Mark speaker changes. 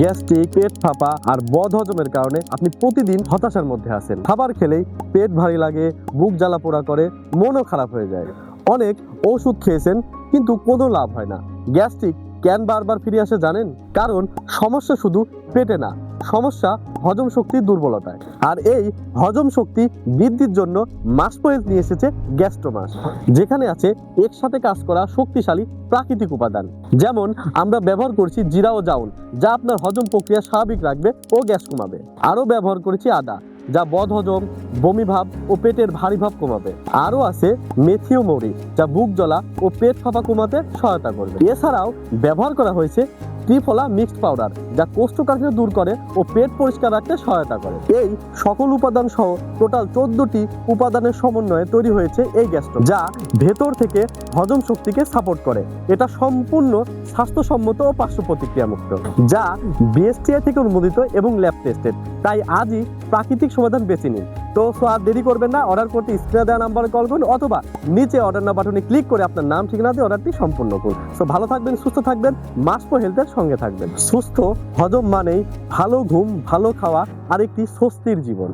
Speaker 1: Gastric, পেট ফাঁপা আর বদহজমের কারণে আপনি প্রতিদিন হতাশার মধ্যে আছেন। খাবার খেলেই পেট ভারী লাগে, বুক জ্বালা পোড়া করে, মনও খারাপ হয়ে যায়। অনেক ওষুধ খেয়েছেন কিন্তু কোনো লাভ হয় না। গ্যাস্ট্রিক কেন বারবার ফিরে আসে জানেন? কারণ সমস্যা শুধু পেটে না, সমস্যা হজম শক্তির দুর্বলতায়। আর এই হজম শক্তি বৃদ্ধির জন্য মাসকোহেলথ নিয়ে এসেছে গ্যাস্ট্রোমাস, যেখানে আছে একসাথে কাজ করা শক্তিশালী প্রাকৃতিক উপাদান। যেমন আমরা ব্যবহার করছি জিরা ও জাউন, যা আপনার হজম প্রক্রিয়া স্বাভাবিক রাখবে ও গ্যাস কমাবে। আরও ব্যবহার করেছি আদা, যা বদহজম, বমি ভাব ও পেটের ভারী ভাব কমাবে। আরও আছে মেথি ও মৌরি, যা বুক জ্বলা ও পেট ফাঁপা কমাতে সহায়তা করবে। এছাড়াও ব্যবহার করা হয়েছে ত্রিফলা মিক্সড পাউডার, যা কোষ্ঠকাঠিন্য দূর করে ও পেট পরিষ্কার রাখতে সহায়তা করে। এই সকল উপাদান সহ টোটাল 14টি উপাদানের সমন্বয়ে তৈরি হয়েছে এই গ্যাস্ট্রো, যা ভেতর থেকে হজম শক্তিকে সাপোর্ট করে। এটা সম্পূর্ণ স্বাস্থ্যসম্মত ও পার্শ্ব প্রতিক্রিয়া মুক্ত, যা বিএসটিআই থেকে অনুমোদিত এবং ল্যাব টেস্টেড। তাই আজই প্রাকৃতিক সমাধান বেছে নিন। তো আর দেরি করবেন না, অর্ডার করতে স্ক্রিনে দেওয়া নাম্বারে কল করুন অথবা নিচে অর্ডার নাও বাটনে ক্লিক করে আপনার নাম ঠিকানা দিয়ে অর্ডারটি সম্পূর্ণ করুন। সো ভালো থাকবেন, সুস্থ থাকবেন, মাসকোহেলথের সঙ্গে থাকবেন। সুস্থ হজম মানেই ভালো ঘুম, ভালো খাওয়া আর একটি স্বস্তির জীবন।